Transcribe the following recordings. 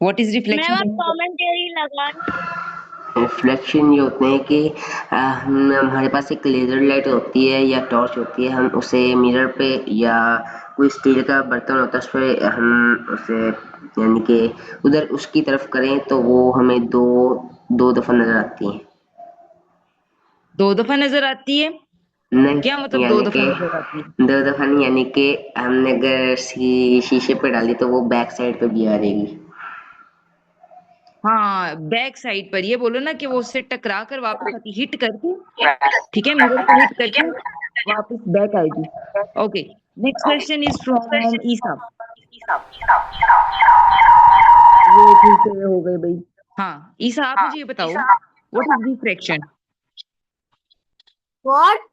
What is मैं reflection? वहाँ commentary लगा। रिफ्लेक्शन ये होते हैं कि हमारे पास एक लेजर लाइट होती है या टॉर्च होती है, हम उसे मिरर पे या कोई स्टील का बर्तन होता है उस पे हम उसे यानी कि उधर उसकी तरफ करें तो वो हमें दो दो दफा नजर आती है। दो दफा नजर आती है? क्या नहीं मतलब दो यानी दफा कि नजर आती है? दो दफा नहीं, यानी कि हमने अगर शीशे पे डाली तो वो बैक साइड पे भी आ रहेगी। हाँ, बैक साइड पर। ये बोलो ना कि वो उससे टकरा कर वापस आती, हिट करके। ठीक है, मिरर को हिट करके वापस बैक आएगी। Okay. Next question is from Isa. ये फिर से हो गए भाई। हाँ ईसा, आप मुझे ये बताओ, what is refraction? What?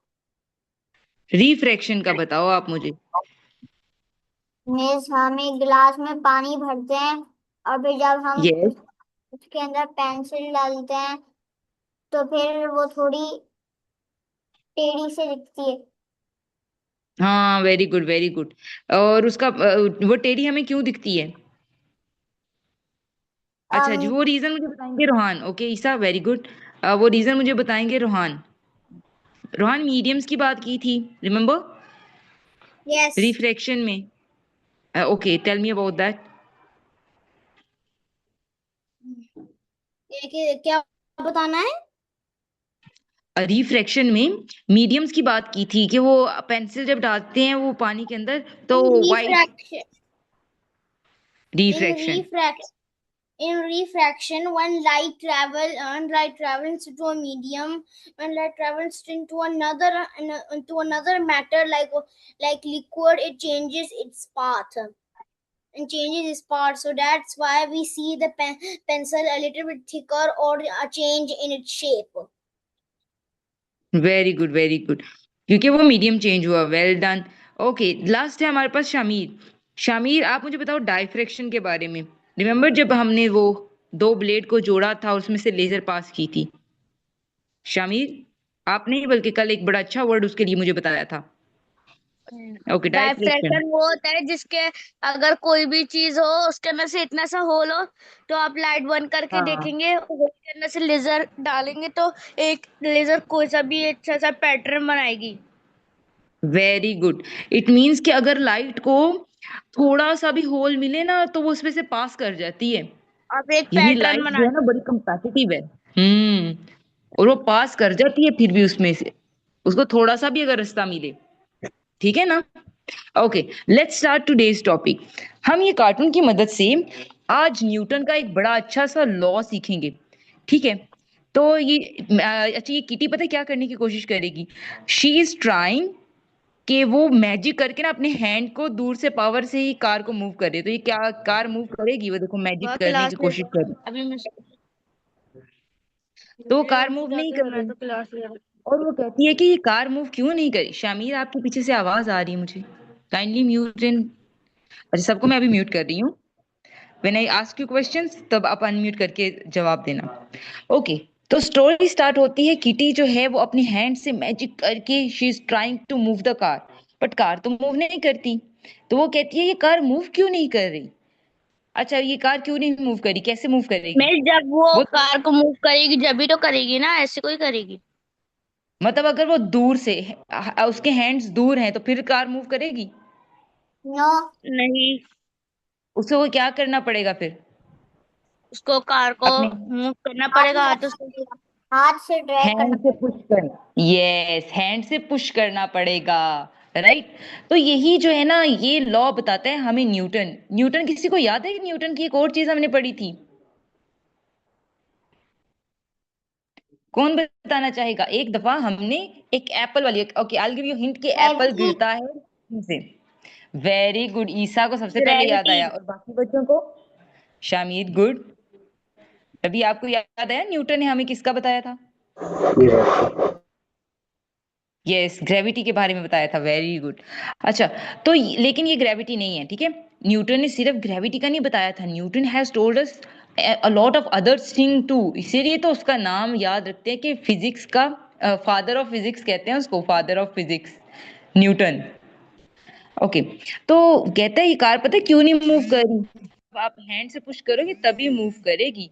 Refraction का बताओ आप मुझे। मिस, हम एक गिलास में पानी भरते हैं और फिर जब हम यस। उसके अंदर पेंसिल डालते हैं तो फिर वो थोड़ी टेढ़ी से दिखती है। हाँ, वेरी गुड वेरी गुड। और उसका वो टेढ़ी हमें क्यों दिखती है? अच्छा जी, um वो रीजन मुझे बताएंगे Rohan. Okay Isa, very good. वो रीजन मुझे बताएंगे रोहान। रोहान, मीडियम्स की बात की थी, रिमेम्बर? यस। रिफ्रैक्शन में। Okay, tell me about that. ये क्या बताना है? रिफ्रैक्शन में मीडियम्स की बात की थी कि वो पेंसिल जब डालते हैं वो पानी के अंदर तो In white. refraction, in refraction. refraction, in refraction, when light travels into a medium, when light travels into another matter like liquid, it changes its path and changes its path. So that's why we see the pencil a little bit thicker or a change in its shape. Very good very good, क्योंकि वो medium change हुआ। Well done. Okay, last है हमारे पास शामिर। शामिर, आप मुझे बताओ diffraction के बारे में। रिमेम्बर जब हमने वो दो ब्लेड को जोड़ा था और उसमें से लेजर पास की थी? शामिर, आप नहीं बल्कि कल एक बड़ा अच्छा वर्ड उसके लिए मुझे बताया था। Okay, diffraction. डायफ्रैक्शन वो होता है जिसके अगर कोई भी चीज हो उसके अंदर से इतना सा होल हो तो आप लाइट बंद करके हाँ, देखेंगे, होल के अंदर से लेजर डालेंगे तो एक लेजर कोई सा भी अच्छा सा पैटर्न बनाएगी। Very good. इट मीन्स कि अगर लाइट को थोड़ा सा भी होल मिले ना तो वो उसमें से पास कर जाती है। अब एक यानी पैटर्न लाइट जो है ना बनाती बड़ी कंपैटिटिव है। हम्म। और वो पास कर जाती है फिर भी उसमें से, उसको थोड़ा सा भी अगर रास्ता मिले। ठीक है ना? Okay, let's start today's topic. हम ये कार्टून की मदद से आज न्यूटन का एक बड़ा अच्छा सा लॉ सीखेंगे। ठीक है? तो ये अच्छा, ये किटी पता है क्या करने की कोशिश करेगी? शी इज ट्राइंग कि वो मैजिक करके ना अपने हैंड को दूर से पावर से ही कार को मूव करे। तो ये क्या कार मूव करेगी? वो देखो मैजिक वह करने क्लास की ले कोशिश कर। अभी मैं तो वो दूसरे कार रूम में मूव नहीं जाती हूँ, कर मैं रही। तो क्लास ले रहा और वो कहती है कि ये कार मूव क्यों नहीं करी। शामिर, आपके पीछे से आवाज आ रही है मुझे। Kindly mute in. अच्छा, सबको मैं अभी म्यूट कर रही हूँ। When I ask you questions तब आप अनम्यूट करके जवाब देना। ओके। तो स्टोरी स्टार्ट होती है, किटी जो है वो अपनी हैंड से मैजिक करके she is trying to move the car, but car तो मूव नहीं करती। तो वो कहती है ये कार मूव क्यों नहीं कर रही। अच्छा, ये कार क्यों नहीं मूव करी, कैसे मूव करेगी? मैं जब वो वो कार को मूव करेगी जब भी तो करेगी ना, ऐसे कोई करेगी? मतलब अगर वो दूर से उसके हैंड्स दूर हैं तो फिर कार मूव करेगी? नो। नहीं, उसे वो क्या करना पड़ेगा फिर? उसको कार को अपने मूव करना हाथ पड़ेगा हाथों से। हाथ से ड्रैग करना हैंड से पड़ेगा। पुश करना, यस, हैंड से पुश करना पड़ेगा। राइट। तो यही जो है ना ये लॉ बताता है हमें न्यूटन। न्यूटन किसी को याद है कि न्यूटन की एक और चीज हमने पढ़ी थी? कौन बताना चाहेगा? एक दफा हमने एक एप्पल वाली, okay I give you hint, कि एप्पल ग्रेविटी। गिरता है से। वेरी गुड, ईसा को सबसे पहले याद ग्रेविटी। आया, और बाकी बच्चों को? शामिद, गुड। अभी आपको याद आया न्यूटन ने हमें किसका बताया था? ये यस, ग्रेविटी के बारे में बताया था। Very good. अच्छा, तो लेकिन ये ग्रेविटी नहीं है, ठीक है? न्यूटन ने सिर्फ ग्रेविटी का नहीं बताया था, Newton has told us a lot of other thing too. इसीलिए तो उसका नाम याद रखते हैं कि फिजिक्स का फादर ऑफ फिजिक्स कहते हैं उसको, father of physics, Newton. Okay. तो कहते हैं ये कार पता है क्यों नहीं मूव कर रही? आप हैंड से पुश करोगे तभी मूव करेगी।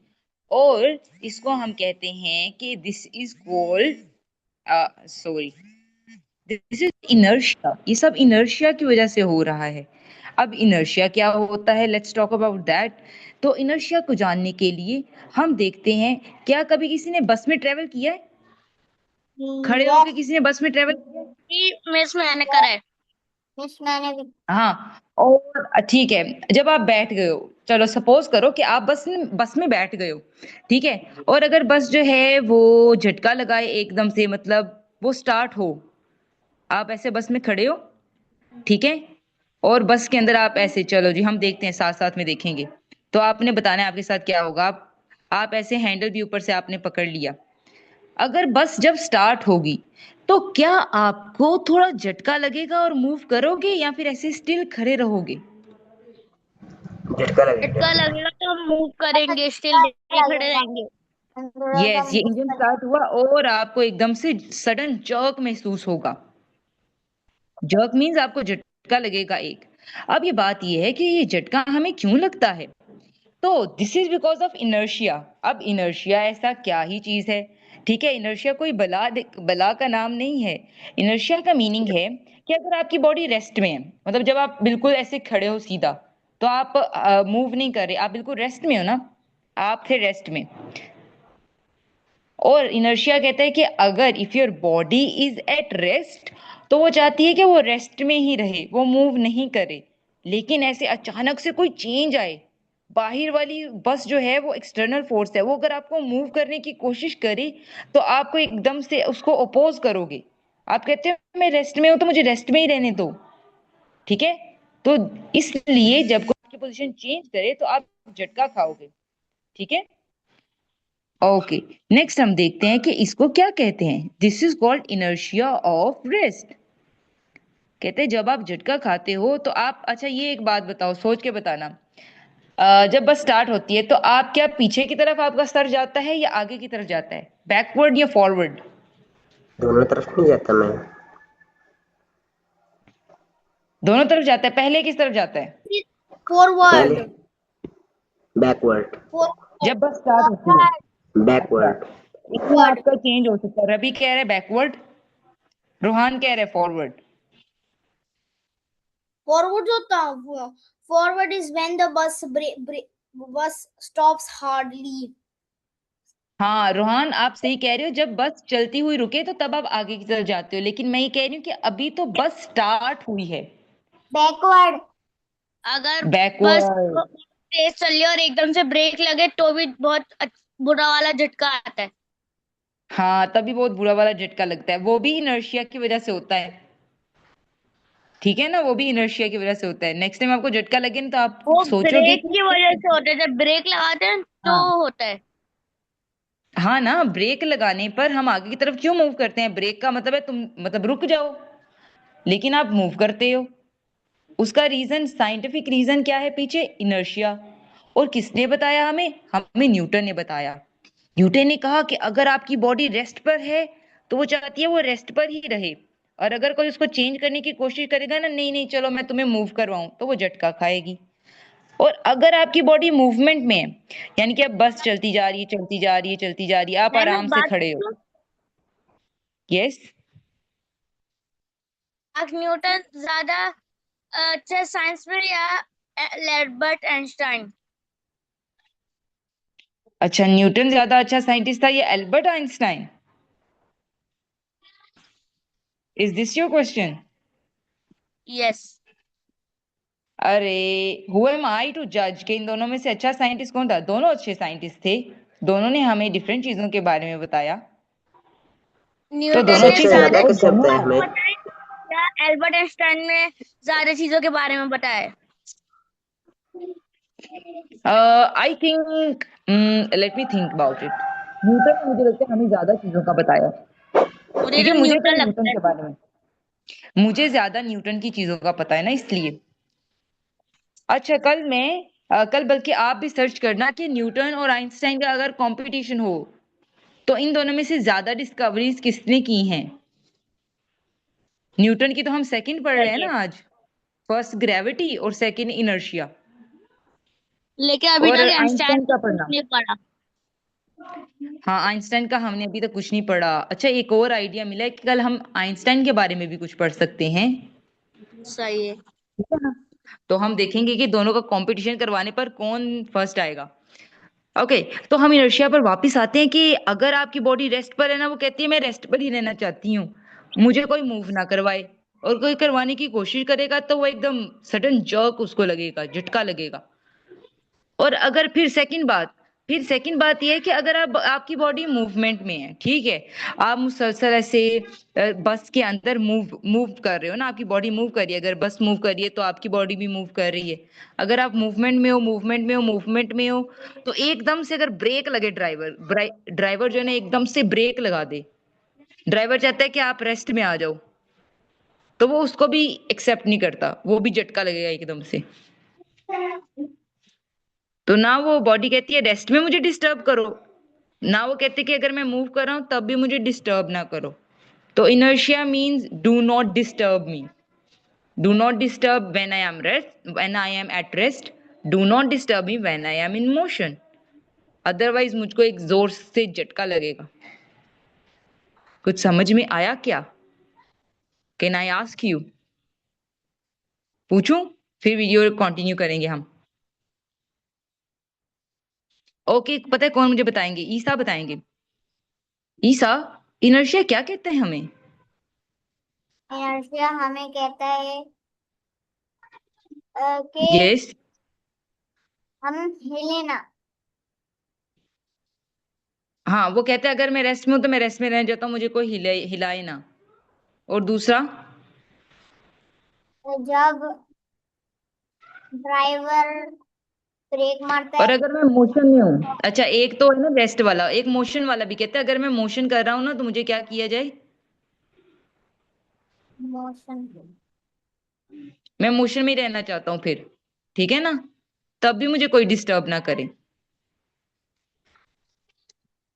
और इसको हम कहते हैं कि this is called, sorry, this is inertia. ये सब इनर्शिया की वजह से हो रहा है। अब इनर्शिया क्या होता है, लेट्स टॉक अबाउट दैट। तो इनर्शिया को जानने के लिए हम देखते हैं, क्या कभी किसी ने बस में ट्रेवल किया है? खड़े होके किसी ने बस में ट्रेवल किया है? मिस मैंने करा है। मिस मैंने भी। हाँ, और ठीक है, जब आप बैठ गए हो, चलो सपोज करो कि आप बस में बैठ गए हो, ठीक है, और अगर बस जो है वो झटका लगाए एकदम से, मतलब वो स्टार्ट हो, आप ऐसे बस में खड़े हो, ठीक है, और बस के अंदर आप ऐसे, चलो जी हम देखते हैं, साथ साथ में देखेंगे, तो आपने बताना है आपके साथ क्या होगा। आप ऐसे हैंडल भी ऊपर से आपने पकड़ लिया। अगर बस जब स्टार्ट होगी तो क्या आपको थोड़ा झटका लगेगा और मूव करोगे, या फिर ऐसे स्टिल खड़े रहोगे? झटका लगेगा। झटका लगेगा तो हम मूव करेंगे, स्टिल खड़े रहेंगे। यस, ये इंजन स्टार्ट हुआ और आपको एकदम से सडन जर्क महसूस होगा। जर्क मीन्स आपको झटका लगेगा एक। अब ये बात ये है कि ये झटका हमें क्यों लगता है? तो this is because of inertia. अब इनर्शिया ऐसा क्या ही चीज है, ठीक है, इनर्शिया कोई बला का नाम नहीं है। इनर्शिया का मीनिंग है कि अगर आपकी बॉडी रेस्ट में है, मतलब जब आप बिल्कुल ऐसे खड़े हो सीधा, तो आप मूव नहीं कर रहे, आप बिल्कुल रेस्ट में हो ना, आप थे रेस्ट में। और इनर्शिया कहता है कि अगर if your body is at rest, तो वो चाहती है कि वो रेस्ट में ही रहे, वो मूव नहीं करे। लेकिन ऐसे अचानक से कोई चेंज आए, बाहर वाली बस जो है वो एक्सटर्नल फोर्स है, वो अगर आपको मूव करने की कोशिश करे, तो आपको एकदम से उसको अपोज करोगे। आप कहते हो मैं रेस्ट में हूं तो मुझे रेस्ट में ही रहने दो, ठीक है। तो इसलिए जब कोई आपकी पोजीशन चेंज करे तो आप झटका खाओगे, ठीक है। ओके, नेक्स्ट हम देखते हैं कि इसको क्या कहते हैं। This is called inertia of rest. कहते हैं जब आप झटका खाते हो तो आप, अच्छा ये एक बात बताओ, सोच के बताना, जब बस स्टार्ट होती है तो आप क्या पीछे की तरफ आपका सर जाता है या आगे की तरफ जाता है, बैकवर्ड या फॉरवर्ड? दोनों तरफ नहीं जाता मैं। दोनों तरफ जाता है। पहले किस तरफ जाता है? पहले फॉरवर्ड। बैकवर्ड। जब बस स्टार्ट होती है। अच्छा, बैकवर्ड। इसमें फॉरवर्ड। आपका चेंज हो सकता है। रवि कह रहे हैं बैकवर्ड, रोहान कह रहे हैं फॉरवर्ड। फॉरवर्ड होता है। Forward is when the bus stops hardly. हाँ रोहान, आप सही कह रहे हो, जब बस चलती हुई रुके तो तब आप आगे की तरफ जाते हो, लेकिन मैं ये कह रही हूँ कि अभी तो बस स्टार्ट हुई है। बैकवर्ड। अगर बस बैकवर्ड। तेज चल रही है और एकदम से ब्रेक लगे तो भी बहुत बुरा वाला झटका आता है। हाँ, तभी बहुत बुरा वाला झटका लगता है, वो भी इनर्शिया की वजह से होता है, ठीक है ना, वो भी इनर्शिया की वजह से होता है। नेक्स्ट टाइम आपको झटका लगे ना तो आप वो सोचोगे ब्रेक कि की वजह से होता है, जब ब्रेक लगाते हैं तो हाँ, होता है। हाँ ना, ब्रेक लगाने पर हम आगे की तरफ क्यों मूव करते हैं? ब्रेक का मतलब है तुम, मतलब रुक जाओ, लेकिन आप मूव करते हो। उसका रीजन, साइंटिफिक रीजन क्या है पीछे? इनर्शिया। और किसने बताया हमें? हमें न्यूटन ने बताया। न्यूटन ने कहा कि अगर आपकी बॉडी रेस्ट पर है तो वो चाहती है वो रेस्ट पर ही रहे, और अगर कोई उसको चेंज करने की कोशिश करेगा ना, नहीं नहीं चलो मैं तुम्हें मूव करवाऊं, तो वो झटका खाएगी। और अगर आपकी बॉडी मूवमेंट में है, यानी कि अब बस चलती जा रही है, चलती जा रही है, चलती जा रही है, आप मैम एक आराम से बात खड़े हो। पूछूं? यस। न्यूटन ज्यादा अच्छा साइंस में या एल्बर्ट आइंस्टाइन? अच्छा, न्यूटन ज्यादा अच्छा साइंटिस्ट था या Albert Einstein? Is this your question? Yes. अरे, हु एम आई टू जज कि इन दोनों में से अच्छा साइंटिस्ट कौन था? दोनों अच्छे साइंटिस्ट थे, दोनों ने हमें डिफरेंट चीजों के बारे में बताया, तो न्यूटन दोनों ने अच्छे सबसे ज्यादा ज्यादा साइंटिस्ट किससे दोनों पता है थे। हमें? बताया या एल्बर्ट आइंस्टाइन ने ज्यादा चीजों के बारे में बताया? I think, let me think about it. Newton ने, मुझे लगता है, हमें ज्यादा चीजों का बताया, मुझे क्योंकि तो मुझे न्यूटन कल न्यूटन लगता है। के बारे में, मुझे ज्यादा न्यूटन की चीजों का पता है ना, इसलिए। अच्छा, कल बल्कि आप भी सर्च करना कि न्यूटन और आइंस्टाइन का अगर कंपटीशन हो तो इन दोनों में से ज्यादा डिस्कवरीज किसने की हैं। न्यूटन की तो हम सेकंड पढ़ रहे हैं चलिए। ना आज, फर्स्ट ग्रेविटी और सेकंड इनर्शिया। लेकिन अभी और तक आइंस्टाइन का कुछ पढ़ना। नहीं पढ़ा। हाँ, आइंस्टाइन का हमने अभी तक कुछ नहीं पढ़ा। अच्छा, एक और आइडिया मिला है कि कल हम आइंस्टाइन के बारे में भी कुछ पढ़ सकते हैं। सही है। ठीक है ना? तो हम देखेंगे कि दोनों का कंपटीशन करवाने पर कौन फर्स्ट आएगा। ओके, तो हम इनर्शिया पर वापस आते हैं कि अगर आपकी बॉडी रेस्ट पर है ना, वो कहती है मैं रेस्ट पर ही रहना चाहती हूँ, मुझे कोई मूव ना करवाए। और कोई करवाने की कोशिश करेगा तो वो एकदम सडन जर्क उसको लगेगा, झटका लगेगा। और अगर फिर सेकंड बात ये है कि अगर आप आपकी बॉडी मूवमेंट में है, ठीक है, आप मुसलसल ऐसे बस के अंदर मूव मूव कर रहे हो ना, आपकी बॉडी मूव कर रही है, अगर बस मूव कर रही है तो आपकी बॉडी भी मूव कर रही है। अगर आप मूवमेंट में हो, तो एकदम से अगर ब्रेक लगे, ड्राइवर जो है ना एकदम से ब्रेक लगा दे, ड्राइवर चाहता है कि आप रेस्ट में आ जाओ, तो वो उसको भी एक्सेप्ट नहीं करता, वो भी झटका लगेगा एकदम से। तो ना वो बॉडी कहती है रेस्ट में मुझे डिस्टर्ब करो, ना वो कहते कि अगर मैं मूव कर रहा हूं तब भी मुझे डिस्टर्ब ना करो। तो inertia means do not disturb me, do not disturb when I am at rest, do not disturb me when I am in motion, otherwise मुझको एक जोर से झटका लगेगा। कुछ समझ में आया क्या? Can I ask you? पूछूं? फिर वीडियो कंटिन्यू करेंगे हम। ओके, पता है कौन मुझे बताएंगे? ईसा बताएंगे। ईसा, इनर्शिया क्या कहते हैं हमें? इनर्शिया हमें कहता है कि यस। हम हिले ना। हाँ, वो कहते हैं अगर मैं रेस्ट में हूं तो मैं रेस्ट में रह जाता हूँ, मुझे कोई हिलाए ना। और दूसरा? जब ड्राइवर ब्रेक मारता और है। अगर मैं मोशन में हूँ, अच्छा एक तो है ना रेस्ट वाला, एक मोशन वाला भी कहते हैं अगर मैं मोशन कर रहा हूँ ना तो मुझे क्या किया जाए? मोशन। मैं मोशन में ही रहना चाहता हूँ फिर, ठीक है ना, तब भी मुझे कोई डिस्टर्ब ना करे।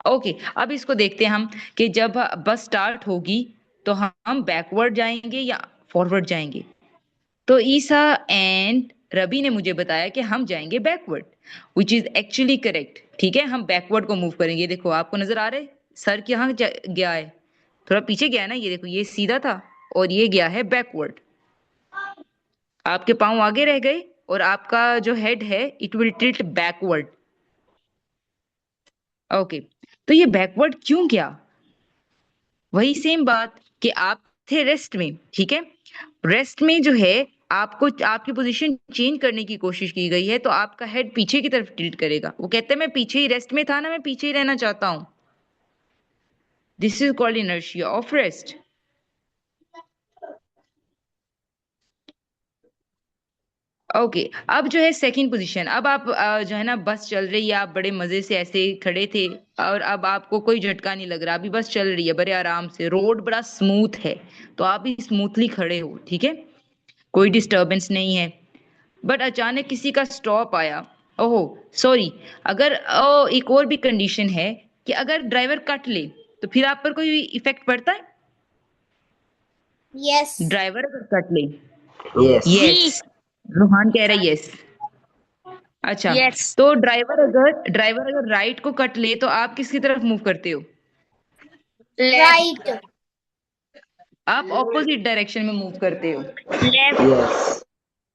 ओके, अब इसको देखते हैं हम कि जब बस स्टार्ट होगी तो हम बैकवर्ड जाएंगे या फॉरवर्ड जाएंगे। तो ईसा एंड रवि ने मुझे बताया कि हम जाएंगे backward, which is actually correct. ठीक है, हम बैकवर्ड को मूव करेंगे। देखो आपको नजर आ रहा है सर यहाँ गया है, थोड़ा पीछे गया है ना, ये देखो ये सीधा था और ये गया है बैकवर्ड। आपके पांव आगे रह गए और आपका जो हेड है it will tilt backward. Okay, तो ये बैकवर्ड क्यों गया? वही सेम बात कि आप थे रेस्ट में, ठीक है, रेस्ट में जो है आपको आपकी पोजीशन चेंज करने की कोशिश की गई है, तो आपका हेड पीछे की तरफ टिल्ट करेगा। वो कहते हैं मैं पीछे ही रेस्ट में था ना, मैं पीछे ही रहना चाहता हूं। This is called inertia of rest. Okay, अब जो है सेकंड पोजीशन, अब आप जो है ना बस चल रही है, आप बड़े मजे से ऐसे खड़े थे और अब आपको कोई झटका नहीं लग रहा, अभी बस चल रही है बड़े आराम से, रोड बड़ा स्मूथ है, तो आप भी स्मूथली खड़े हो, ठीक है, कोई डिस्टरबेंस नहीं है। बट अचानक किसी का स्टॉप आया। ओहो, सॉरी, अगर एक और भी कंडीशन है कि अगर ड्राइवर कट ले तो फिर आप पर कोई इफेक्ट पड़ता है? यस। ड्राइवर अगर कट ले। यस। जी। यस, रूहान कह रहा है यस। अच्छा, यस। तो ड्राइवर अगर राइट को कट ले तो आप किसकी तरफ मूव करते हो? राइट। आप ऑपोजिट डायरेक्शन में मूव करते हो। लेफ्ट। यस।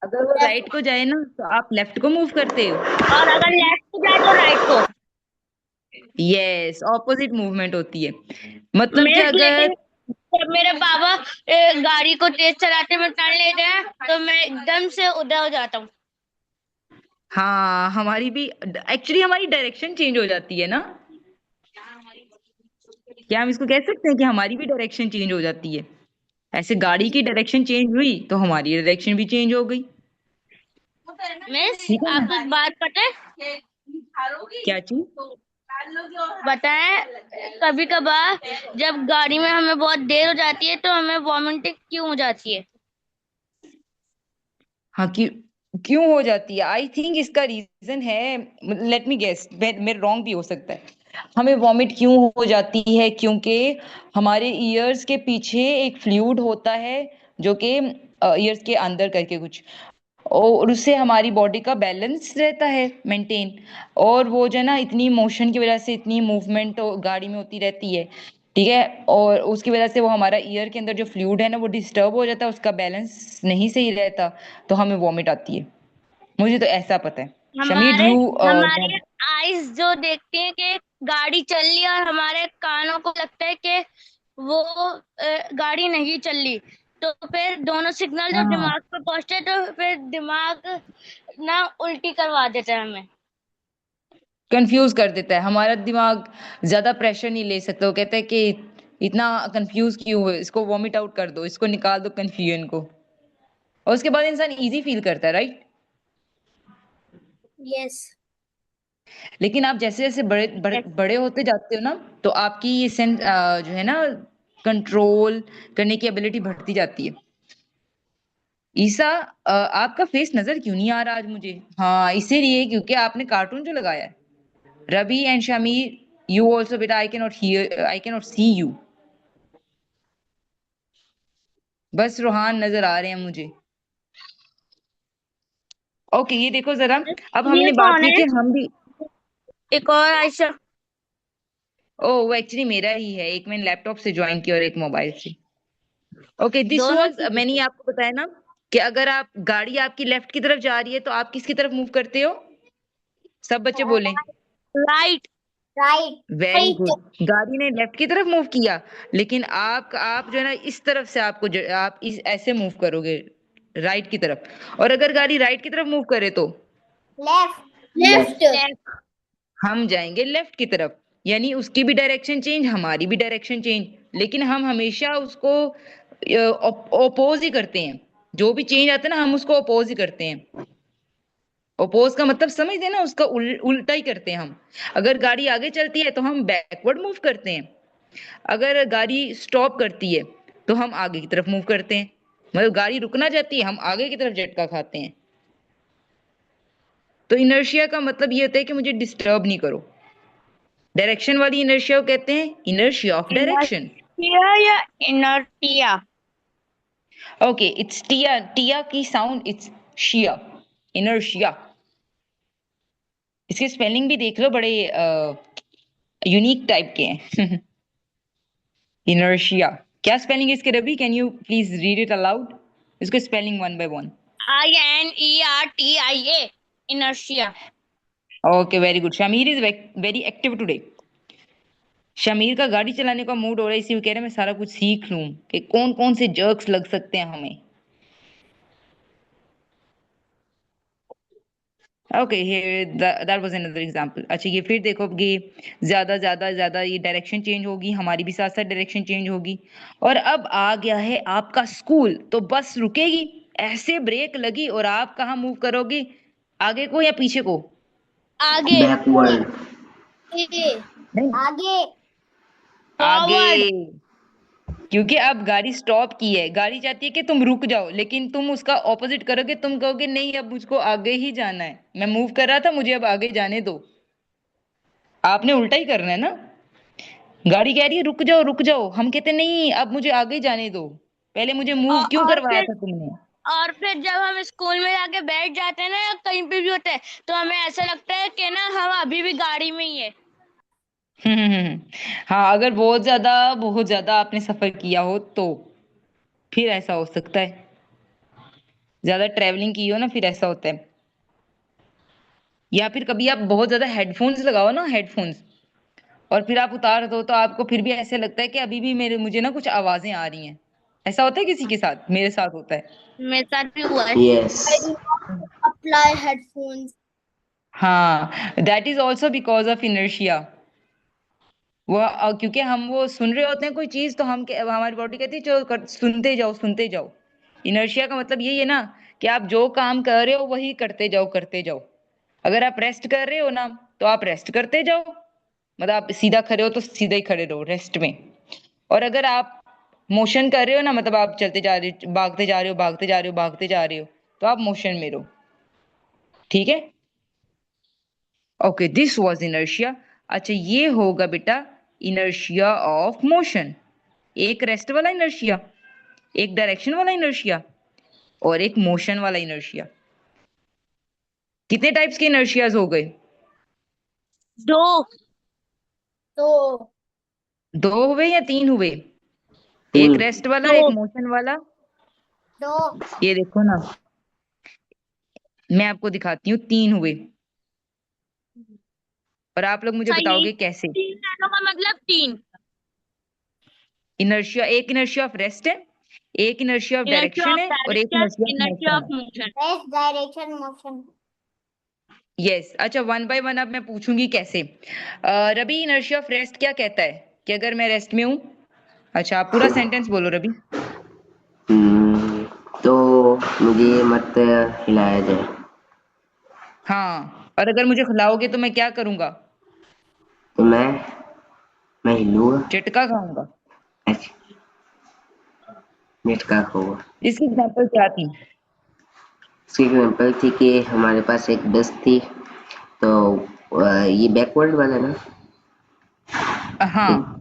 अगर वो लेफ्ट। राइट को जाए ना तो आप लेफ्ट को मूव करते हो। और अगर लेफ्ट को जाए तो राइट को। यस, ऑपोजिट मूवमेंट होती है। मतलब कि मैं अगर लेकिन जब मेरे पापा गाड़ी को तेज चलाते में टर्न लेते हैं तो मैं एकदम से उधर हो जाता हूँ। हाँ, हमारी भी एक्चुअली हमारी डायरेक्शन चेंज हो जाती है ना, क्या हम इसको कह सकते हैं कि हमारी भी डायरेक्शन चेंज हो जाती है? ऐसे गाड़ी की डायरेक्शन चेंज हुई तो हमारी डायरेक्शन भी चेंज हो गई। मिस, ठीक है ना? आपको एक बात पता है? क्या चीज? बताएं, कभी कभार जब गाड़ी में हमें बहुत देर हो जाती है तो हमें वॉमिटिंग क्यों हो जाती है? हाँ, क्यों हो जाती है? आई थिंक इसका रीजन है, लेट मी गेस, मेरे रॉन्ग भी हो सकता है। हमें वॉमिट क्यों हो जाती है? क्योंकि हमारे ईयर्स के पीछे एक फ्लूइड होता है जो कि ईयर्स के अंदर करके कुछ, और उससे हमारी बॉडी का बैलेंस रहता है मेंटेन। और वो जो है ना, इतनी मोशन की वजह से इतनी मूवमेंट गाड़ी में होती रहती है, ठीक है, और उसकी वजह से वो हमारा ईयर के अंदर जो फ्लूइड है ना वो डिस्टर्ब हो जाता है, उसका बैलेंस नहीं सही रहता, तो हमें वॉमिट आती है। मुझे तो ऐसा पता है। शमीर हमारे ड्यू हमारी आईज जो देखती है कि गाड़ी चल रही है, और हमारे कानों को लगता है कि वो गाड़ी नहीं चल रही, तो फिर दोनों सिग्नल जब हाँ, दिमाग पे पहुंचते हैं तो फिर दिमाग ना उल्टी करवा देता है हमें। कंफ्यूज कर देता है हमारा दिमाग, ज्यादा प्रेशर नहीं ले सकता, वो कहता है कि इतना कंफ्यूज क्यों हो, इसको वॉमिट आउट कर दो, इसको निकाल दो कंफ्यूजन को, और उसके बाद इंसान इजी फील करता है, राइट। Yes. लेकिन आप जैसे जैसे बड़े बड़े बड़े होते जाते हो ना, तो आपकी ये सेंस जो है ना, कंट्रोल करने की एबिलिटी बढ़ती जाती है। ईसा, आपका फेस नजर क्यों नहीं आ रहा आज मुझे? हाँ, इसीलिए क्योंकि आपने कार्टून जो लगाया है। Ravi and Shamir, you also बेटा, I can not hear, I can not see you. बस रूहान नजर आ रहे हैं मुझे। ओके, ये देखो जरा, अब ये हमने बात कौन की है? कि हम भी। एक और आयशा। ओ, वो एक्चुअली मेरा ही है, एक मैंने लैपटॉप से ज्वाइन किया और एक मोबाइल से। ओके, दिस दोनों वाज, मैंने आपको बताया ना कि अगर आप गाड़ी आपकी लेफ्ट की तरफ जा रही है तो आप किसकी तरफ मूव करते हो? सब बच्चे बोले। Right. Right. Very Right. Good. गाड़ी ने लेफ्ट की तरफ मूव किया, लेकिन आप जो है ना, इस तरफ से आपको आप इस ऐसे मूव करोगे, राइट की तरफ। और अगर गाड़ी राइट की तरफ मूव करे तो Left. Left. लेफ्ट। हम जाएंगे लेफ्ट की तरफ। यानी उसकी भी डायरेक्शन चेंज, हमारी भी डायरेक्शन चेंज, लेकिन हम हमेशा उसको ओपोज ही करते हैं। जो भी चेंज आता है ना, हम उसको ओपोज ही करते हैं। ओपोज का मतलब समझते हैं ना, उसका उल्टा ही करते हैं हम। अगर गाड़ी आगे चलती है तो हम बैकवर्ड मूव करते हैं, अगर गाड़ी स्टॉप करती है तो हम आगे की तरफ मूव करते हैं। मतलब गाड़ी रुकना चाहती है, हम आगे की तरफ झटका खाते हैं। तो इनर्शिया का मतलब ये होता है कि मुझे डिस्टर्ब नहीं करो। डायरेक्शन वाली इनर्शिया को कहते हैं इनर्शिया ऑफ डायरेक्शन। इनर्शिया या इनर्टिया? ओके, इट्स टिया, टिया की साउंड इट्स शिया, इनर्शिया। इसके स्पेलिंग भी देख लो, बड़े यूनिक टाइप के हैं। इनर्शिया, क्या स्पेलिंग है इसके Ravi? Can you please read it aloud, इसको spelling one by one. INERTIA, inertia. Okay, very good. Shamir is very active today. Shamir का गाड़ी चलाने का मूड हो रहा है, इसी वो कह रहे हैं मैं सारा कुछ सीख लूं कि कौन कौन से जर्क्स लग सकते हैं हमें। Okay, that was another example. अच्छा, ये फिर देखो कि ज्यादा ज्यादा ज्यादा ये डायरेक्शन चेंज होगी, हमारी भी साथ साथ डायरेक्शन चेंज होगी। और अब आ गया है आपका स्कूल, तो बस रुकेगी, ऐसे ब्रेक लगी, और आप कहाँ मूव करोगे, आगे को या पीछे को? आगे। बैकवर्ड। आगे. नहीं, आगे. आगे। फॉरवर्ड। क्योंकि अब गाड़ी स्टॉप की है, गाड़ी चाहती है कि तुम रुक जाओ, लेकिन तुम उसका ऑपोजिट करोगे, तुम कहोगे नहीं अब मुझको आगे ही जाना है, मैं मूव कर रहा था, मुझे अब आगे जाने दो। आपने उल्टा ही करना है ना। गाड़ी कह रही है रुक जाओ रुक जाओ, हम कहते नहीं अब मुझे आगे जाने दो, पहले मुझे मूव क्यों और करवाया फिर था तुमने? और फिर जब हम स्कूल में जाके बैठ जाते हैं ना, या कहीं पे भी होते हैं, तो हमें ऐसा लगता है कि ना हम अभी भी गाड़ी में ही है। हाँ, अगर बहुत ज्यादा आपने सफर किया हो तो फिर ऐसा हो सकता है, ज्यादा ट्रेवलिंग की हो ना, फिर ऐसा होता है। या फिर कभी आप बहुत ज्यादा हेडफोन्स लगाओ ना, हेडफोन्स, और फिर आप उतार दो, तो आपको फिर भी ऐसे लगता है कि अभी भी मुझे ना कुछ आवाजें आ रही हैं। ऐसा होता है किसी के साथ? मेरे साथ होता है। मेरे साथ भी हुआ है। Yes. I do not apply headphones. हाँ, that is also because of inertia. वो क्योंकि हम वो सुन रहे होते हैं कोई चीज, तो हमारी बॉडी कहती है चलो सुनते जाओ सुनते जाओ। इनर्शिया का मतलब यही है ना, कि आप जो काम कर रहे हो वही करते जाओ करते जाओ। अगर आप रेस्ट कर रहे हो ना, तो आप रेस्ट करते जाओ, मतलब आप सीधा खड़े हो तो सीधा ही खड़े रहो रेस्ट में। और अगर आप मोशन कर रहे हो ना, मतलब आप चलते जा रहे हो, भागते जा रहे हो, भागते जा रहे हो, भागते जा रहे हो, तो आप मोशन में रहो, ठीक है। Okay, this was inertia. अच्छा, ये होगा बेटा इनर्शिया ऑफ मोशन। एक रेस्ट वाला इनर्शिया, एक डायरेक्शन वाला इनर्शिया, और एक मोशन वाला इनर्शिया। कितने टाइप्स के इनर्शियाज हो गए? दो। तो 2 हुए या 3 हुए? एक तीन। रेस्ट वाला, दो। एक मोशन वाला। तो ये देखो ना, मैं आपको दिखाती हूँ, 3 हुए। और आप लोग मुझे सही। बताओगे कैसे। 3 का मतलब 3। इनर्शिया, एक इनर्शिया ऑफ रेस्ट है, एक inertia of inertia direction of है, और एक direction, inertia of inertia motion of है। Motion. Rest direction motion. Yes, अच्छा, वन बाय वन अब मैं पूछूंगी कैसे। रवि, इनर्शिया ऑफ रेस्ट क्या कहता है कि अगर मैं रेस्ट में हूं। अच्छा, आप पूरा सेंटेंस बोलो रवि। हम्म, तो मुझे मत हिलाया जाए। हाँ, और अगर मुझे खिलाओगे तो मैं क्या करूंगा? तो मैं हिलूंगा। चिटका खाऊंगा। अच्छा, नेट का होगा। इसकी एग्जांपल क्या थी? इसकी एग्जाम्पल थी कि हमारे पास एक बस थी, तो ये बैकवर्ड वाला ना। ठीक। हाँ।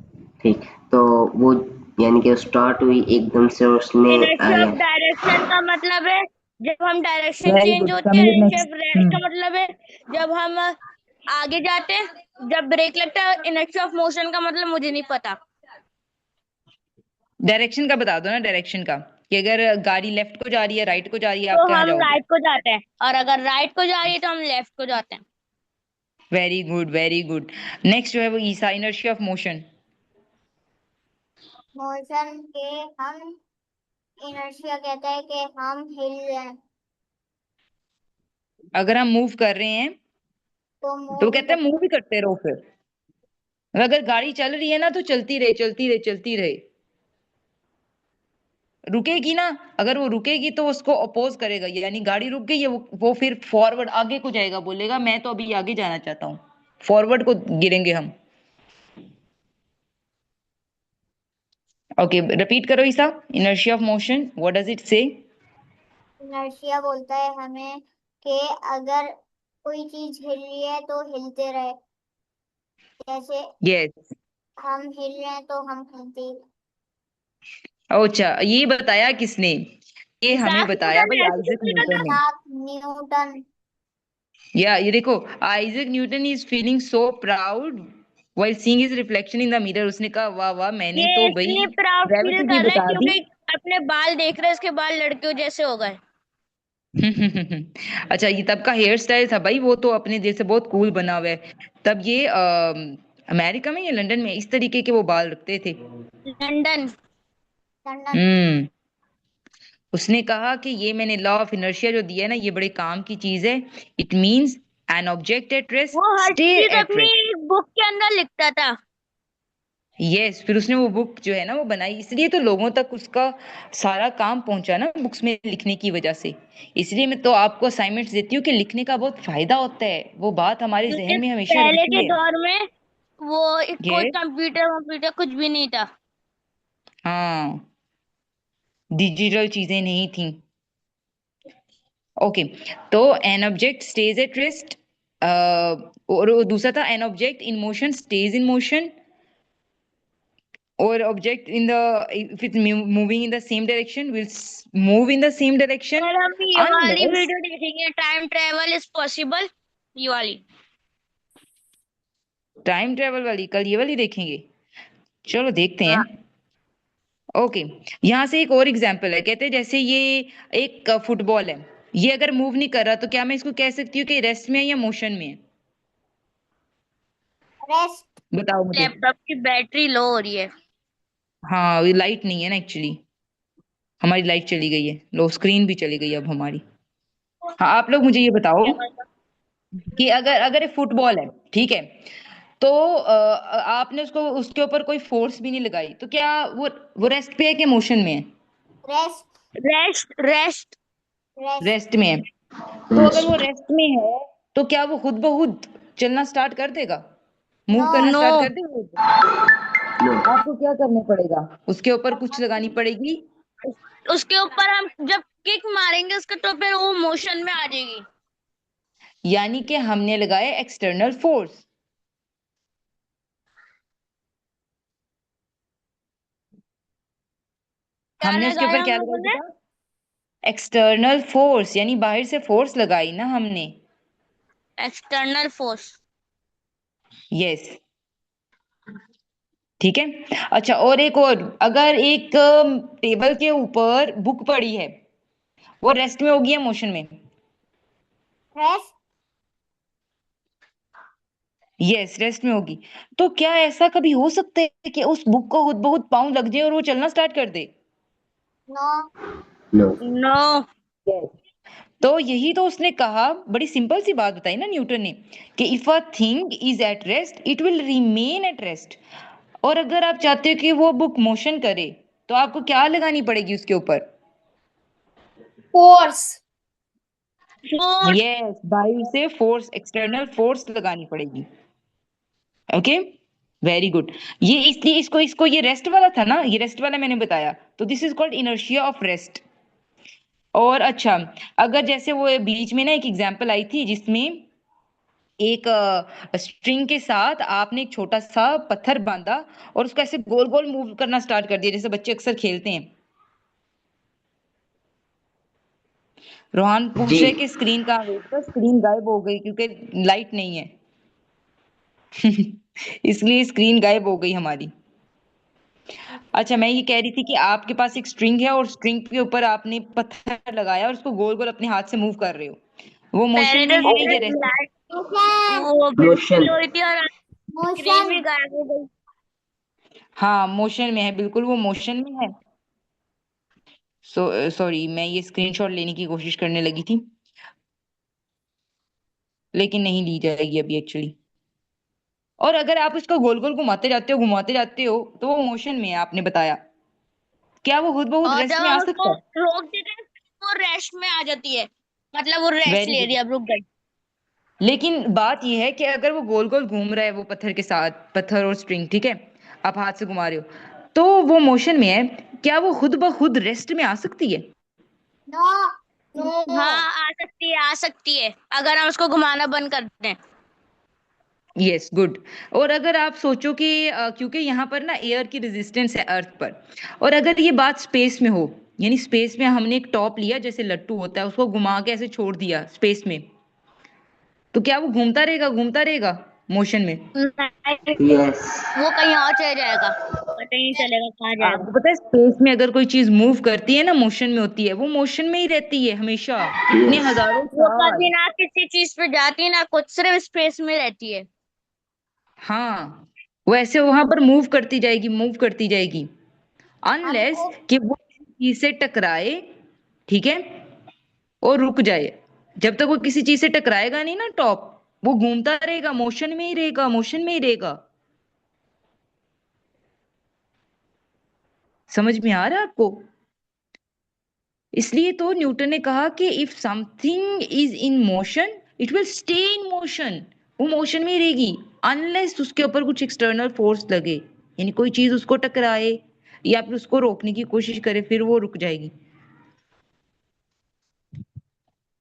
ठीक। तो वो यानी कि स्टार्ट हुई एकदम से और उसने इनर्शिया ऑफ या डायरेक्शन का मतलब है जब हम डायरेक्शन वेरी चेंज गुड, होते हैं। Sameer inertia next. Of rest का मतलब है जब हम आगे जाते हैं, जब ब्रेक लगता है। इनर्शिया ऑफ मोशन का मतलब मुझे नहीं पता। डायरेक्शन का बता दो ना, डायरेक्शन का, कि अगर गाड़ी लेफ्ट को जा रही है, राइट को जा रही है, तो आप कहाँ हम जाओगे? राइट को जाते हैं, और अगर राइट को जा रही है तो हम लेफ्ट को जाते हैं। Very good, very good. Next जो है वो ईसा, इनर्शिया ऑफ मोशन। मोशन के हम इनर्शिया कहता है कि हम हिल रहे हैं, अगर हम मूव कर रहे हैं तो तो वो मूव भी कहते कर। हैं मूव ही करते रहो फिर। और अगर गाड़ी चल रही है ना तो चलती रहे, चलती रहे, चलती रहे। रुकेगी ना, अगर वो रुकेगी तो उसको अपोज करेगा, यानी गाड़ी रुक गई है, वो फिर फॉरवर्ड आगे को जाएगा, बोलेगा मैं तो अभी आगे जाना चाहता हूँ। फॉरवर्ड को गिरेंगे हम। ओके, रिपीट करो Isa. Inertia of motion, what does it say? Inertia बोलता है हमें कि अगर कोई चीज हिल रही है तो हिलते रहे, जैसे यस। हम हिल रहे हैं तो हम हिलते ही अच्छा, ये बताया किसने? ये हमें इसाक बताया न्यूटन भाई ने ऐसे आइजक क्यों न्यूटन निकलता? ने। Isaac Newton. या ये देखो, Isaac Newton is feeling so proud while seeing his reflection in the mirror। उसने कहा वाह वाह, मैंने ये तो भाई इसलिए प्राउड फील ग्रेविटी भी कर रहा है बता दी। क्योंकि अपने बाल देख रहे हैं, इसके बाल लड़कियों जैसे हो गए। अच्छा, ये तब का हेयर स्टाइल था भाई, वो तो अपने जैसे बहुत कूल बना हुआ है। तब ये अमेरिका में या लंदन में इस तरीके के वो बाल रखते थे। लंदन। लंदन। हम्म। उसने कहा कि ये मैंने लॉ ऑफ इनर्शिया जो दिया है ना, ये बड़े काम की चीज है। It means an object at rest वो हर स्टे चीज एट अपनी रेस्ट। बुक के अंदर लिखता था। यस, फिर उसने वो बुक जो है ना वो बनाई, इसलिए तो लोगों तक उसका सारा काम पहुंचा ना, बुक्स में लिखने की वजह से। इसलिए मैं तो आपको असाइनमेंट्स देती हूँ कि लिखने का बहुत फायदा होता है, वो बात हमारे क्योंकि जहन में हमेशा पहले रहती के है। दौर में वो कोई यस। कंप्यूटर वम्प्यूटर कुछ भी नहीं था। हाँ, डिजिटल चीजें नहीं थी। ओके, तो an object stays at rest, और वो दूसरा था an object in motion stays in motion, और object in the if it moving in the same direction will move in the same direction और हम ये वाली अनलेस। वीडियो देखेंगे, टाइम ट्रेवल इज पॉसिबल, ये वाली। टाइम ट्रेवल वाली कल ये वाली देखेंगे। चलो देखते हैं। हाँ। ओके, यहाँ से एक और एग्जांपल है, कहते हैं जैसे ये एक फुटबॉल है, ये अगर मूव नहीं कर रहा तो क्या मैं इसको कह सकती हूँ कि रेस्ट में है या मोशन में है? रेस्ट। बताओ मुझे। लैपटॉप की बैटरी लो हो रही है। हाँ, ये लाइट नहीं है ना एक्चुअली, हमारी लाइट चली गई है, लो स्क्रीन भी चली गई अब हमारी। हाँ, आप लोग मुझे ये बताओ क्या मतलब? कि अगर अगर एक फुटबॉल है, ठीक है, तो आपने उसको उसके ऊपर कोई फोर्स भी नहीं लगाई, तो क्या वो रेस्ट पे है कि मोशन में है? Rest. Rest rest. Rest. Rest में है। तो अगर वो रेस्ट में है तो क्या वो खुद ब खुद चलना स्टार्ट कर देगा, मूव नो। करना नो। स्टार्ट कर देगा? नो। आपको क्या करना पड़ेगा, उसके ऊपर कुछ लगानी पड़ेगी। उसके ऊपर हम जब किक मारेंगे उसके तो फिर वो मोशन में आ जाएगी। यानी कि हमने लगाया एक्सटर्नल फोर्स। क्या हमने उसके ऊपर लगाया हम क्या लोगों लगाया ने? बेटा? एक्सटर्नल फोर्स, यानी बाहर से फोर्स लगाई ना हमने। External force. यस, ठीक है। अच्छा, और एक और, अगर एक टेबल के ऊपर बुक पड़ी है, वो रेस्ट में होगी या मोशन में? रेस्ट। यस, रेस्ट में होगी। तो क्या ऐसा कभी हो सकता है कि उस बुक को खुद ब खुद पाँव लग जाए और वो चलना स्टार्ट कर दे? नो। नो। नो। Yes. तो यही तो उसने कहा, बड़ी सिंपल सी बात बताई ना न्यूटन ने, कि if a thing is at rest it will remain at rest. और अगर आप चाहते हो कि वो बुक मोशन करे, तो आपको क्या लगानी पड़ेगी उसके ऊपर? फोर्स। फोर्स। यस, बाहर से फोर्स, एक्सटर्नल फोर्स लगानी पड़ेगी। Okay, very good. ये इसलिए इसको इसको ये रेस्ट वाला था ना, ये रेस्ट वाला मैंने बताया, तो this is called inertia of rest. और अच्छा, अगर जैसे वो बीच में ना एक एग्जांपल आई थी जिसमें एक स्ट्रिंग के साथ आपने एक छोटा सा पत्थर बांधा और उसको ऐसे गोल गोल मूव करना स्टार्ट कर दिया, जैसे बच्चे अक्सर खेलते हैं। रोहान पूछ जी। रहे कि स्क्रीन कहाँ गई, तो स्क्रीन गायब हो गई क्योंकि लाइट नहीं है। इसलिए स्क्रीन गायब हो गई हमारी। अच्छा, मैं ये कह रही थी कि आपके पास एक स्ट्रिंग है और स्ट्रिंग के ऊपर आपने पत्थर लगाया और उसको गोल गोल अपने हाथ से मूव कर रहे हो, वो मोशन पहले में तो है या रेस्ट में? Light motion. वो मोशन। बिल्कुल हुई थी और स्क्रीन मोशन। भी गायब हो गई। हाँ, मोशन में है, बिल्कुल वो मोशन में है। सॉरी, मैं ये स्क्रीनशॉट लेने की कोशिश करने लगी थी, लेकिन नहीं ली जाएगी अभी एक्चुअली। और अगर आप इसको गोल गोल घुमाते जाते हो तो वो मोशन में है, आपने बताया। क्या वो खुद ब खुद और जब रेस्ट में आ हम उसको सकता है? रोक देते हैं वो रेस्ट में आ जाती है, मतलब वो रेस्ट वेरी ले रही गुड। है, अब रुक गई। लेकिन बात यह है कि अगर वो गोल गोल घूम रहा है, वो पत्थर के साथ, पत्थर और स्ट्रिंग, ठीक है, आप हाथ से घुमा रहे हो, तो वो मोशन में है, क्या वो खुद ब खुद रेस्ट में आ सकती है? नो। नो। हाँ, आ सकती है, आ सकती है, अगर हम उसको घुमाना बंद कर दें। Yes, good. और अगर आप सोचो कि क्योंकि यहाँ पर ना एयर की रेजिस्टेंस है अर्थ पर, और अगर ये बात स्पेस में हो, यानी स्पेस में हमने एक टॉप लिया जैसे लट्टू होता है, उसको घुमा के ऐसे छोड़ दिया स्पेस में, तो क्या वो घूमता रहेगा मोशन में? नहीं, यस। वो कहीं और चले जाएगा, पता ही नहीं चलेगा कहाँ जाएगा। आपको पता है स्पेस में अगर कोई चीज मूव करती है ना, मोशन में होती है, वो मोशन में ही रहती है हमेशा, कितने यस। हजारों वो साल। कभी ना किसी चीज पे जाती ना कुछ, सिर्फ स्पेस में रहती है। हाँ, वो ऐसे वहां पर मूव करती जाएगी, अनलेस हमको। कि वो चीज से टकराए, ठीक है, और रुक जाए। जब तक वो किसी चीज से टकराएगा नहीं ना टॉप, वो घूमता रहेगा, मोशन में ही रहेगा, मोशन में ही रहेगा। समझ में आ रहा है आपको? इसलिए तो न्यूटन ने कहा कि if something is in motion it will stay in motion, वो मोशन में ही रहेगी, अनलेस उसके ऊपर कुछ एक्सटर्नल फोर्स लगे, यानी कोई चीज उसको टकराए या फिर उसको रोकने की कोशिश करे, फिर वो रुक जाएगी।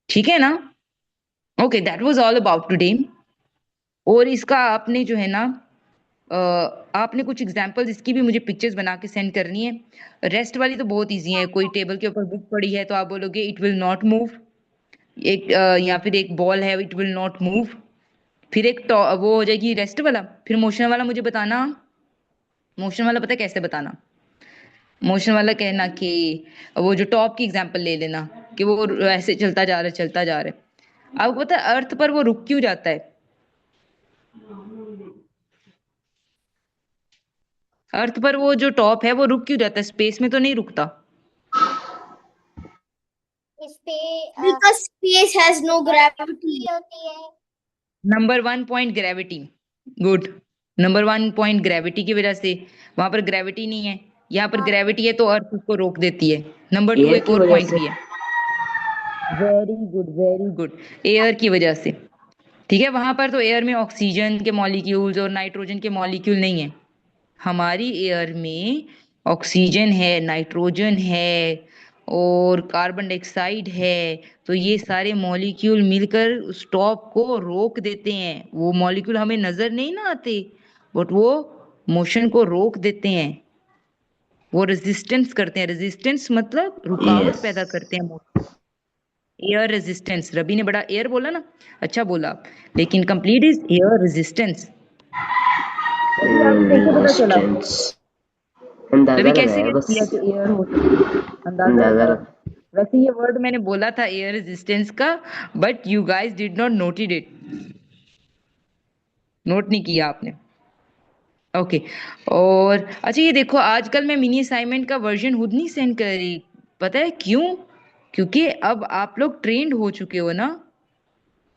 ठीक है ना? Okay, that was all about today. और इसका आपने जो है ना, अ, आपने कुछ एग्जांपल्स इसकी भी मुझे पिक्चर्स बना के सेंड करनी है। रेस्ट वाली तो बहुत इजी है, कोई टेबल के ऊपर बुक पड़ी है तो आप बोलोगे इट विल नॉट मूव, एक या फिर एक बॉल है, इट विल नॉट मूव। फिर एक वो हो जाएगी रेस्ट वाला। फिर मोशन वाला मुझे बताना, मोशन वाला पता है कैसे बताना? मोशन वाला कहना कि वो जो टॉप की एग्जांपल ले लेना, कि वो ऐसे चलता जा रहा है। आपको पता है अर्थ पर वो रुक क्यों जाता है? अर्थ पर वो जो टॉप है वो रुक क्यों जाता है, स्पेस में तो नहीं रुकता? Because space has no gravity. Number one point gravity. Good. Number one point gravity की वजह से, वहां पर ग्रेविटी नहीं है, यहाँ पर ग्रेविटी है तो अर्थ उसको रोक देती है। नंबर टू, एयर एक की और वजह पॉइंट से। भी है। Very good, very good. Air की वजह से, ठीक है, वहां पर तो एयर में ऑक्सीजन के मॉलिक्यूल्स और नाइट्रोजन के मॉलिक्यूल नहीं है। हमारी एयर में ऑक्सीजन है, नाइट्रोजन है और कार्बन डाइऑक्साइड है। तो ये सारे मॉलिक्यूल मिलकर उस टॉप को रोक देते हैं। वो मॉलिक्यूल हमें नजर नहीं ना आते, बट वो मोशन को रोक देते हैं, वो रेजिस्टेंस करते हैं। रेजिस्टेंस मतलब रुकावट यस। पैदा करते हैं। Air resistance. रवि ने बड़ा एयर बोला ना, अच्छा बोला, लेकिन complete is air resistance. Ravi आपको कैसे पता चला? रेजिस्टेंस अंदाजा रवि कैसे लगाया गेस बस। किया कि एयर हो सकता है? अंदाजा अंदाजा लगाया। लग वैसे ये वर्ड मैंने बोला था एयर रेजिस्टेंस का, but you guys did not noted it, note नहीं किया आपने। ओके। और अच्छा ये देखो, आजकल मैं मिनी असाइनमेंट का वर्जन खुद नहीं सेंड कर रही, पता है क्यों? क्योंकि अब आप लोग ट्रेंड हो चुके हो ना,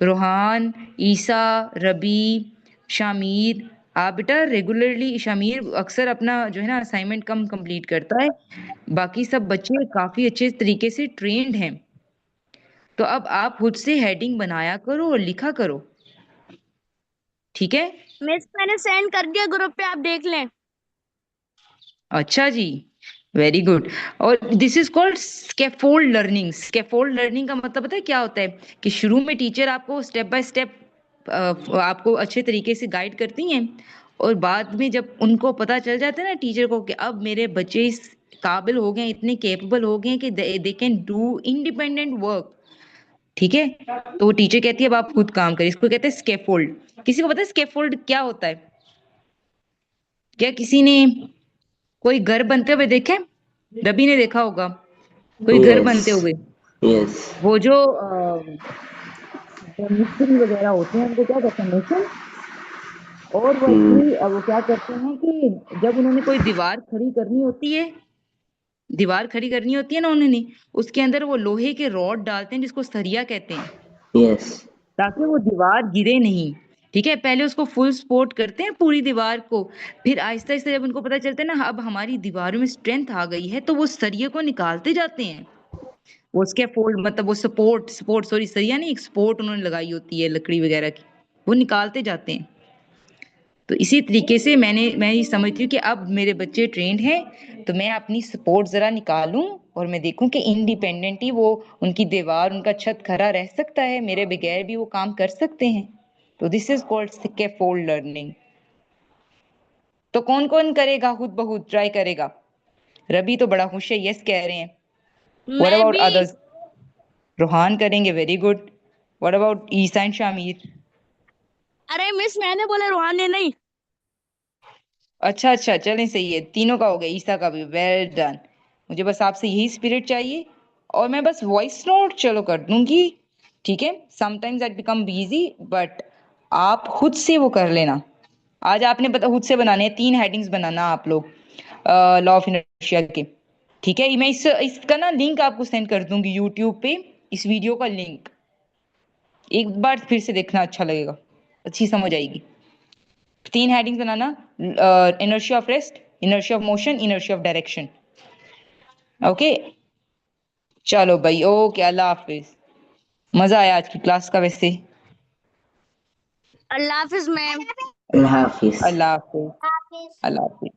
रोहान, ईसा, रबी, शामिर। आप बेटा रेगुलरली, शामिर अक्सर अपना जो है ना असाइनमेंट कम कंप्लीट करता है, बाकी सब बच्चे काफी अच्छे तरीके से ट्रेंड हैं। तो अब आप खुद से हेडिंग बनाया करो और लिखा करो, ठीक है? मिस मैंने सेंड कर दिया ग्रुप पे, आप देख लें। अच्छा जी, वेरी गुड। और this is called scaffold learning. Scaffold learning का मतलब पता है क्या होता है? कि शुरू में टीचर आपको स्टेप बाय स्टेप आपको अच्छे तरीके से गाइड करती हैं, और बाद में जब उनको पता चल जाता है ना टीचर को कि अब मेरे बच्चे इस काबिल हो गए हैं, इतने कैपेबल हो गए हैं कि they can do independent work, ठीक है, तो वो टीचर कहती है अब आप खुद काम करिए। इसको कहते हैं स्कैफोल्ड। किसी को पता है स्कैफोल्ड क्या होता है? क्या किसी ने कोई घर बनते हुए देखे? रबी ने देखा होगा कोई घर यस बनते हुए। यस वो जो मिस्त्री वगैरह होते हैं उनको क्या कहते हैं, मेसन। और वो एक्चुअली वो क्या करते हैं कि जब उन्होंने कोई दीवार खड़ी करनी होती है ना उन्होंने, उसके अंदर वो लोहे के रॉड डालते हैं जिसको सरिया कहते हैं, यस ताकि वो दीवार गिरे नहीं। ठीक है, पहले उसको फुल सपोर्ट करते हैं पूरी दीवार को, फिर आहिस्ता आहिस्ता जब उनको पता चलता है ना अब हमारी दीवारों में स्ट्रेंथ आ गई है, तो वो सरिये को निकालते जाते हैं। वो स्कैफोल्ड मतलब वो सपोर्ट सपोर्ट सॉरी सरिया नहीं, एक सपोर्ट उन्होंने लगाई होती है लकड़ी वगैरह की, वो निकालते जाते हैं। तो इसी तरीके से मैं ये समझती हूँ कि अब मेरे बच्चे ट्रेंड हैं, तो मैं अपनी सपोर्ट जरा निकालूं और मैं देखूं कि इंडिपेंडेंटली वो उनकी दीवार उनका छत खड़ा रह सकता है, मेरे बगैर भी वो काम कर सकते हैं। तो this is called scaffold learning. तो कौन कौन करेगा, खुद ब खुद ट्राई करेगा? रवि तो बड़ा खुश है, यस कह रहे हैं। व्हाट मैं अबाउट भी। अदर्स? रोहान करेंगे, very good. What about Isa and Shamir? अरे मिस मैंने बोला, रोहान ने नहीं। अच्छा अच्छा, चलें, सही है, तीनों का हो गया, ईसा का भी, वेल डन। मुझे बस आपसे यही स्पिरिट चाहिए, और मैं बस वॉइस नोट चलो कर दूंगी, ठीक है? Sometimes that become busy, but आप खुद से वो कर लेना। आज आपने पता खुद से बनाने हैं, 3 हेडिंग्स बनाना आप लोग लॉ ऑफ इनर्शिया के, ठीक है? मैं इसका ना लिंक आपको सेंड कर दूंगी यूट्यूब पे, इस वीडियो का लिंक एक बार फिर से देखना, अच्छा लगेगा, अच्छी समझ आएगी। 3 headings banana, inertia of rest, inertia of motion, inertia of direction. Okay, चलो भाई, ओके, अल्लाह हाफिज। मजा आया आज की क्लास का वैसे। अल्लाह हाफिज मैम। अल्लाह हाफिज। अल्लाह हाफिज। Hafiz. अल्लाह हाफिज।